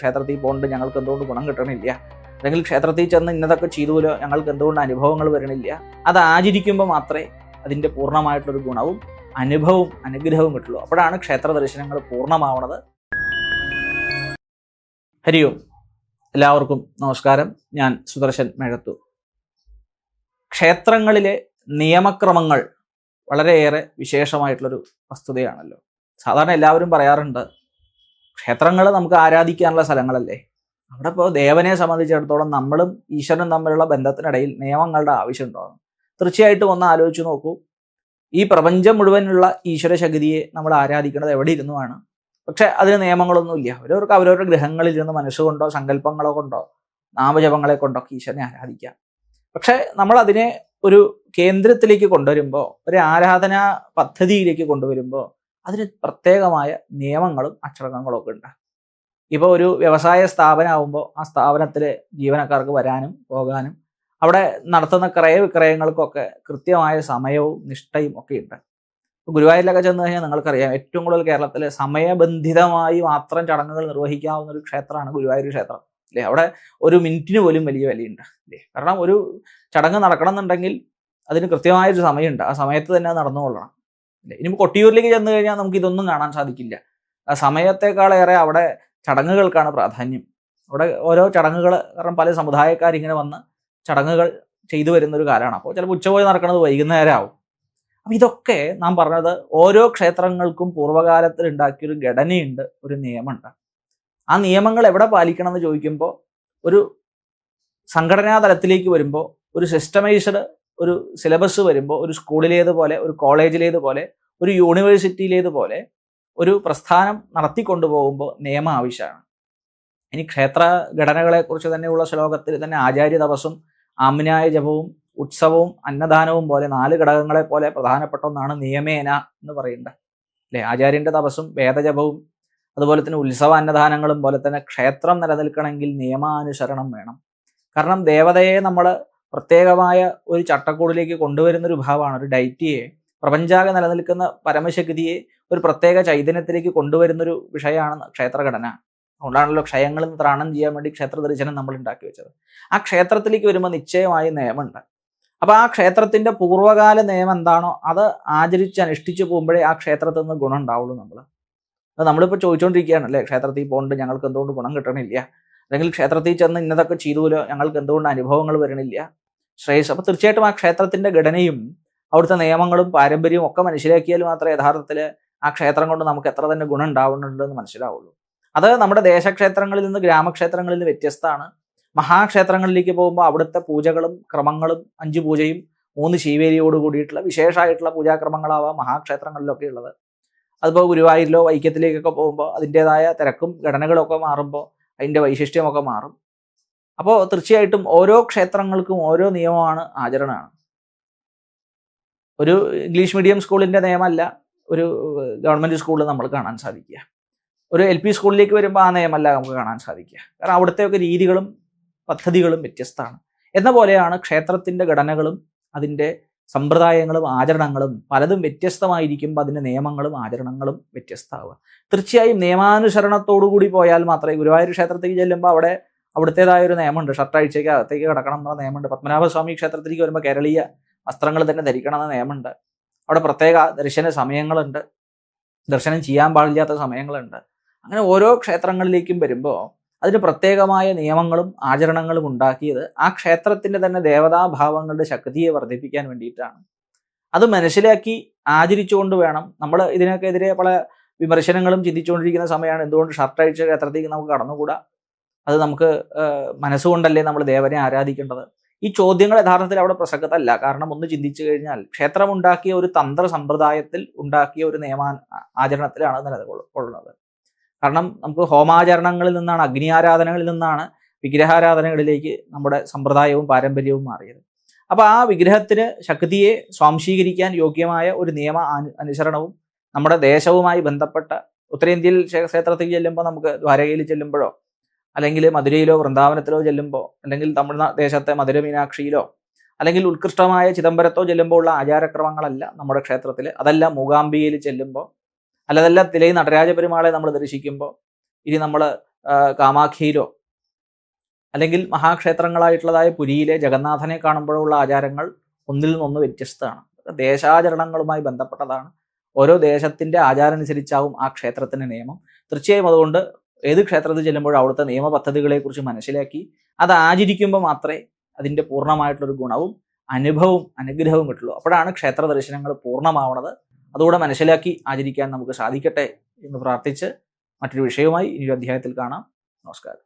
ക്ഷേത്രത്തിൽ പോകുന്നുണ്ട് ഞങ്ങൾക്ക് എന്തുകൊണ്ട് ഗുണം കിട്ടണില്ല, അല്ലെങ്കിൽ ക്ഷേത്രത്തിൽ ചെന്ന് ഇന്നതൊക്കെ ചെയ്തുല്ലോ ഞങ്ങൾക്ക് എന്തുകൊണ്ട് അനുഭവങ്ങൾ വരണില്ല. അത് ആചരിക്കുമ്പോൾ മാത്രമേ അതിൻ്റെ പൂർണ്ണമായിട്ടൊരു ഗുണവും അനുഭവവും അനുഗ്രഹവും കിട്ടുള്ളൂ. അപ്പോഴാണ് ക്ഷേത്ര ദർശനങ്ങൾ പൂർണ്ണമാവണത്. ഹരി ഓം. എല്ലാവർക്കും നമസ്കാരം. ഞാൻ സുദർശൻ മേഴത്തൂർ. ക്ഷേത്രങ്ങളിലെ നിയമക്രമങ്ങൾ വളരെയേറെ വിശേഷമായിട്ടുള്ളൊരു വസ്തുതയാണല്ലോ. സാധാരണ എല്ലാവരും പറയാറുണ്ട്, ക്ഷേത്രങ്ങൾ നമുക്ക് ആരാധിക്കാനുള്ള സ്ഥലങ്ങളല്ലേ, അവിടെ ഇപ്പോൾ ദേവനെ സംബന്ധിച്ചിടത്തോളം നമ്മളും ഈശ്വരനും തമ്മിലുള്ള ബന്ധത്തിനിടയിൽ നിയമങ്ങളുടെ ആവശ്യമുണ്ടോ? തീർച്ചയായിട്ടും ഒന്ന് ആലോചിച്ച് നോക്കൂ. ഈ പ്രപഞ്ചം മുഴുവനുള്ള ഈശ്വര ശക്തിയെ നമ്മൾ ആരാധിക്കുന്നത് എവിടെ ഇരുന്നുമാണ്. പക്ഷെ അതിന് നിയമങ്ങളൊന്നുമില്ല. അവരവർക്ക് അവരവരുടെ ഗ്രഹങ്ങളിലിരുന്ന് മനസ്സുകൊണ്ടോ സങ്കല്പങ്ങളോ കൊണ്ടോ നാമജപങ്ങളെ കൊണ്ടൊക്കെ ഈശ്വരനെ ആരാധിക്കാം. പക്ഷെ നമ്മൾ അതിനെ ഒരു കേന്ദ്രത്തിലേക്ക് കൊണ്ടുവരുമ്പോൾ, ഒരു ആരാധനാ പദ്ധതിയിലേക്ക് കൊണ്ടുവരുമ്പോൾ അതിന് പ്രത്യേകമായ നിയമങ്ങളും അച്ചടക്കങ്ങളും ഒക്കെ ഉണ്ട്. ഇപ്പോൾ ഒരു വ്യവസായ സ്ഥാപനമാകുമ്പോൾ ആ സ്ഥാപനത്തിൽ ജീവനക്കാർക്ക് വരാനും പോകാനും അവിടെ നടത്തുന്ന ക്രയവിക്രയങ്ങൾക്കൊക്കെ കൃത്യമായ സമയവും നിഷ്ഠയും ഒക്കെ ഉണ്ട്. ഗുരുവായൂരിലൊക്കെ ചെന്ന് കഴിഞ്ഞാൽ നിങ്ങൾക്കറിയാം, ഏറ്റവും കൂടുതൽ കേരളത്തിൽ സമയബന്ധിതമായി മാത്രം ചടങ്ങുകൾ നിർവഹിക്കാവുന്ന ഒരു ക്ഷേത്രമാണ് ഗുരുവായൂർ ക്ഷേത്രം, അല്ലേ? അവിടെ ഒരു മിനിറ്റിന് പോലും വലിയ വിലയുണ്ട്, അല്ലേ? കാരണം ഒരു ചടങ്ങ് നടക്കണം എന്നുണ്ടെങ്കിൽ അതിന് കൃത്യമായൊരു സമയമുണ്ട്. ആ സമയത്ത് തന്നെ അത് നടന്നുകൊള്ളണം, അല്ലേ? ഇനി കൊട്ടിയൂരിലേക്ക് ചെന്ന് കഴിഞ്ഞാൽ നമുക്ക് ഇതൊന്നും കാണാൻ സാധിക്കില്ല. ആ സമയത്തെക്കാളേറെ അവിടെ ചടങ്ങുകൾക്കാണ് പ്രാധാന്യം. അവിടെ ഓരോ ചടങ്ങുകൾ, കാരണം പല സമുദായക്കാരിങ്ങനെ വന്ന് ചടങ്ങുകൾ ചെയ്തു വരുന്നൊരു കാലമാണ്. അപ്പോൾ ചിലപ്പോൾ ഉച്ചപോയി നടക്കുന്നത് വൈകുന്നേരം ആവും. അപ്പം ഇതൊക്കെ നാം പറഞ്ഞത് ഓരോ ക്ഷേത്രങ്ങൾക്കും പൂർവ്വകാലത്തിൽ ഉണ്ടാക്കിയൊരു ഘടനയുണ്ട്, ഒരു നിയമമുണ്ട്. ആ നിയമങ്ങൾ എവിടെ പാലിക്കണം എന്ന് ചോദിക്കുമ്പോൾ, ഒരു സംഘടനാ തലത്തിലേക്ക് വരുമ്പോൾ, ഒരു സിസ്റ്റമൈസ്ഡ് ഒരു സിലബസ് വരുമ്പോൾ, ഒരു സ്കൂളിലേതുപോലെ, ഒരു കോളേജിലേതുപോലെ, ഒരു യൂണിവേഴ്സിറ്റിയിലേതുപോലെ ഒരു പ്രസ്ഥാനം നടത്തിക്കൊണ്ടുപോകുമ്പോൾ നിയമം ആവശ്യമാണ്. ഇനി ക്ഷേത്ര ഘടനകളെക്കുറിച്ച് തന്നെയുള്ള ശ്ലോകത്തിൽ തന്നെ ആചാര്യ തപസ്സും ആമ്നായ ജപവും ഉത്സവവും അന്നദാനവും പോലെ 4 ഘടകങ്ങളെ പോലെ പ്രധാനപ്പെട്ട ഒന്നാണ് നിയമേന എന്ന് പറയുന്നത്, അല്ലേ? ആചാര്യന്റെ തപസ്സും വേദജപവും അതുപോലെ തന്നെ ഉത്സവ അന്നദാനങ്ങളും പോലെ തന്നെ ക്ഷേത്രം നിലനിൽക്കണമെങ്കിൽ നിയമാനുസരണം വേണം. കാരണം ദേവതയെ നമ്മൾ പ്രത്യേകമായ ഒരു ചട്ടക്കൂടിലേക്ക് കൊണ്ടുവരുന്നൊരു ഭാവമാണ്. ഒരു ഡൈറ്റിയെ, പ്രപഞ്ചാകെ നിലനിൽക്കുന്ന പരമശക്തിയെ ഒരു പ്രത്യേക ചൈതന്യത്തിലേക്ക് കൊണ്ടുവരുന്നൊരു വിഷയമാണ് ക്ഷേത്രഘടന. അതുകൊണ്ടാണല്ലോ ക്ഷയങ്ങളിൽ നിന്ന് ത്രാണം ചെയ്യാൻ വേണ്ടി ക്ഷേത്ര ദർശനം നമ്മൾ ഉണ്ടാക്കി വെച്ചത്. ആ ക്ഷേത്രത്തിലേക്ക് വരുമ്പോൾ നിശ്ചയമായി നിയമമുണ്ട്. അപ്പോൾ ആ ക്ഷേത്രത്തിന്റെ പൂർവ്വകാല നിയമം എന്താണോ അത് ആചരിച്ച് അനുഷ്ഠിച്ചു പോകുമ്പോഴേ ആ ക്ഷേത്രത്തിൽ നിന്ന് ഗുണം ഉണ്ടാവുള്ളൂ. അത് നമ്മളിപ്പോൾ ചോദിച്ചുകൊണ്ടിരിക്കുകയാണ്, അല്ലേ? ക്ഷേത്രത്തിൽ പോകുന്നുണ്ട് ഞങ്ങൾക്ക് എന്തുകൊണ്ട് ഗുണം കിട്ടണില്ല, അല്ലെങ്കിൽ ക്ഷേത്രത്തിൽ ചെന്ന് ഇന്നതൊക്കെ ചെയ്തുല്ലോ ഞങ്ങൾക്ക് എന്തുകൊണ്ട് അനുഭവങ്ങൾ വരണില്ല, ശ്രേയസ്. അപ്പോൾ തീർച്ചയായിട്ടും ആ ക്ഷേത്രത്തിന്റെ ഘടനയും അവിടുത്തെ നിയമങ്ങളും പാരമ്പര്യവും ഒക്കെ മനസ്സിലാക്കിയാൽ മാത്രമേ യഥാർത്ഥത്തിൽ ആ ക്ഷേത്രം കൊണ്ട് നമുക്ക് എത്ര തന്നെ ഗുണം ഉണ്ടാവുന്നുണ്ടെന്ന് മനസ്സിലാവുള്ളൂ. അത് നമ്മുടെ ദേശക്ഷേത്രങ്ങളിൽ നിന്ന് ഗ്രാമക്ഷേത്രങ്ങളിൽ നിന്ന് വ്യത്യസ്തമാണ്. മഹാക്ഷേത്രങ്ങളിലേക്ക് പോകുമ്പോൾ അവിടുത്തെ പൂജകളും ക്രമങ്ങളും 5 പൂജയും 3 ശീവേലിയോട് കൂടിയിട്ടുള്ള വിശേഷമായിട്ടുള്ള പൂജാക്രമങ്ങളാവാം മഹാക്ഷേത്രങ്ങളിലൊക്കെ ഉള്ളത്. അതിപ്പോൾ ഗുരുവായൂരിലോ വൈക്കത്തിലേക്കൊക്കെ പോകുമ്പോൾ അതിൻ്റെതായ തിരക്കും ഘടനകളൊക്കെ മാറുമ്പോൾ അതിൻ്റെ വൈശിഷ്ട്യമൊക്കെ മാറും. അപ്പോൾ തീർച്ചയായിട്ടും ഓരോ ക്ഷേത്രങ്ങൾക്കും ഓരോ നിയമമാണ്, ആചരണമാണ്. ഒരു ഇംഗ്ലീഷ് മീഡിയം സ്കൂളിൻ്റെ നിയമമല്ല ഒരു ഗവൺമെൻറ് സ്കൂളിൽ നമ്മൾ കാണാൻ സാധിക്കുക. ഒരു LP സ്കൂളിലേക്ക് വരുമ്പോൾ ആ നിയമമല്ല നമുക്ക് കാണാൻ സാധിക്കുക. കാരണം അവിടുത്തെയൊക്കെ രീതികളും പദ്ധതികളും വ്യത്യസ്തമാണ്. എന്ന പോലെയാണ് ക്ഷേത്രത്തിൻ്റെ ഘടനകളും അതിൻ്റെ സമ്പ്രദായങ്ങളും ആചരണങ്ങളും പലതും വ്യത്യസ്തമായിരിക്കുമ്പോൾ അതിൻ്റെ നിയമങ്ങളും ആചരണങ്ങളും വ്യത്യസ്തമാവുക. തീർച്ചയായും നിയമാനുസരണത്തോടു കൂടി പോയാൽ മാത്രമേ, ഗുരുവായൂർ ക്ഷേത്രത്തിലേക്ക് ചെല്ലുമ്പോൾ അവിടുത്തേതായ ഒരു നിയമമുണ്ട്. ഷർട്ടഴിച്ചേക്ക് അകത്തേക്ക് കിടക്കണം എന്നുള്ള നിയമമുണ്ട്. പത്മനാഭസ്വാമി ക്ഷേത്രത്തിലേക്ക് വരുമ്പോൾ കേരളീയ വസ്ത്രങ്ങൾ തന്നെ ധരിക്കണം എന്ന നിയമമുണ്ട്. അവിടെ പ്രത്യേക ദർശന സമയങ്ങളുണ്ട്, ദർശനം ചെയ്യാൻ പാടില്ലാത്ത സമയങ്ങളുണ്ട്. അങ്ങനെ ഓരോ ക്ഷേത്രങ്ങളിലേക്കും വരുമ്പോൾ അതിന് പ്രത്യേകമായ നിയമങ്ങളും ആചരണങ്ങളും ഉണ്ടാക്കിയത് ആ ക്ഷേത്രത്തിൻ്റെ തന്നെ ദേവതാഭാവങ്ങളുടെ ശക്തിയെ വർദ്ധിപ്പിക്കാൻ വേണ്ടിയിട്ടാണ്. അത് മനസ്സിലാക്കി ആചരിച്ചുകൊണ്ട് വേണം നമ്മൾ ഇതിനൊക്കെതിരെ പല വിമർശനങ്ങളും ചിന്തിച്ചുകൊണ്ടിരിക്കുന്ന സമയമാണ്. എന്തുകൊണ്ട് ഷർട്ടഴിച്ച ക്ഷേത്രത്തേക്ക് നമുക്ക് കടന്നുകൂടാ? അത് നമുക്ക് മനസ്സുകൊണ്ടല്ലേ നമ്മൾ ദേവനെ ആരാധിക്കേണ്ടത്? ഈ ചോദ്യങ്ങൾ യഥാർത്ഥത്തിൽ അവിടെ പ്രസക്തമല്ല. കാരണം ഒന്ന് ചിന്തിച്ചു കഴിഞ്ഞാൽ ക്ഷേത്രം ഉണ്ടാക്കിയ ഒരു തന്ത്ര സമ്പ്രദായത്തിൽ ഉണ്ടാക്കിയ ഒരു ആചരണത്തിലാണ് നിലകൊള്ളുന്നത്. കാരണം നമുക്ക് ഹോമാചരണങ്ങളിൽ നിന്നാണ്, അഗ്നി ആരാധനകളിൽ നിന്നാണ് വിഗ്രഹാരാധനകളിലേക്ക് നമ്മുടെ സമ്പ്രദായവും പാരമ്പര്യവും മാറിയത്. അപ്പോൾ ആ വിഗ്രഹത്തിന് ശക്തിയെ സ്വാംശീകരിക്കാൻ യോഗ്യമായ ഒരു നിയമ അനുസരണവും നമ്മുടെ ദേശവുമായി ബന്ധപ്പെട്ട ഉത്തരേന്ത്യയിൽ ക്ഷേത്രത്തിൽ ചെല്ലുമ്പോൾ, നമുക്ക് ദ്വാരകയിൽ ചെല്ലുമ്പോഴോ അല്ലെങ്കിൽ മധുരയിലോ വൃന്ദാവനത്തിലോ ചെല്ലുമ്പോൾ, അല്ലെങ്കിൽ തമിഴ്നാട് മധുര മീനാക്ഷിയിലോ അല്ലെങ്കിൽ ഉത്കൃഷ്ടമായ ചിദംബരത്തോ ചെല്ലുമ്പോൾ ഉള്ള ആചാരക്രമങ്ങളല്ല നമ്മുടെ ക്ഷേത്രത്തിൽ. അതല്ല മൂകാംബികയിൽ ചെല്ലുമ്പോൾ, അല്ലതല്ല തിലൈ നടരാജ പെരുമാളെ നമ്മൾ ദർശിക്കുമ്പോൾ, ഇനി നമ്മൾ കാമാഖിയിലോ അല്ലെങ്കിൽ മഹാക്ഷേത്രങ്ങളായിട്ടുള്ളതായ പുരിയിലെ ജഗന്നാഥനെ കാണുമ്പോഴുള്ള ആചാരങ്ങൾ ഒന്നിൽ നിന്നൊന്ന് വ്യത്യസ്തമാണ്. ദേശാചരണങ്ങളുമായി ബന്ധപ്പെട്ടതാണ്. ഓരോ ദേശത്തിന്റെ ആചാരമനുസരിച്ചാവും ആ ക്ഷേത്രത്തിന്റെ നിയമം. തീർച്ചയായും അതുകൊണ്ട് ഏത് ക്ഷേത്രത്തിൽ ചെല്ലുമ്പോഴും അവിടുത്തെ നിയമ പദ്ധതികളെക്കുറിച്ച് മനസ്സിലാക്കി അത് ആചരിക്കുമ്പോൾ മാത്രമേ അതിൻ്റെ പൂർണ്ണമായിട്ടുള്ളൊരു ഗുണവും അനുഭവവും അനുഗ്രഹവും കിട്ടുള്ളൂ. അപ്പോഴാണ് ക്ഷേത്ര ദർശനങ്ങൾ പൂർണ്ണമാവുന്നത്. അതുകൂടെ മനസ്സിലാക്കി ആചരിക്കാൻ നമുക്ക് സാധിക്കട്ടെ എന്ന് പ്രാർത്ഥിച്ച് മറ്റൊരു വിഷയവുമായി ഇനി ഒരു അധ്യായത്തിൽ കാണാം. നമസ്കാരം.